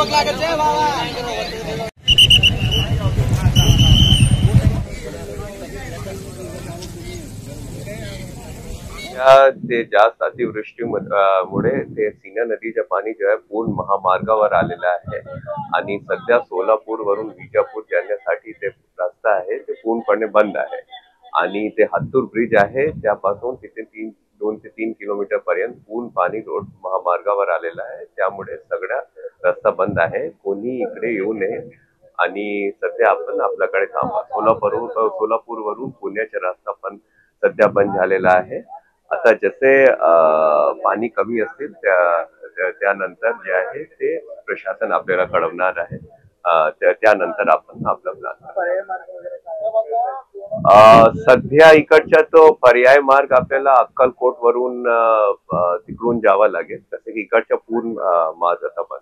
ते जास्त अतिवृष्टीमुळे ते सीना नदीचे पाणी जे आहे पूर्ण महामार्गावर आलेलं आहे आणि सध्या सोलापूर वरून विजापूर जाण्यासाठी ते रस्ता आहे ते पूर्णपणे बंद आहे आणि ते हत्तूर ब्रिज आहे त्यापासून तिथे 2 ते 3 किलोमीटर पर्यंत पूर्ण पाणी रोड महामार्गावर आलेला आहे। त्यामुळे सगळा रस्ता बंद आहे, कोणी इकडे येऊ नये आणि सध्या आपण आपल्याकडे थांबा। सोलापूर वरून पुण्याचा रस्ता पण सध्या बंद झालेला आहे। आता जसे पाणी कमी असतील त्यानंतर जे आहे ते प्रशासन आपल्याला कळवणार आहे, त्यानंतर आपण आपला प्लॅन सध्या इकडचा तो पर्याय मार्ग आपल्याला अक्कलकोट वरून तिकडून जावा लागेल, तसे इकडचा पूर्ण मार्ग आता बंद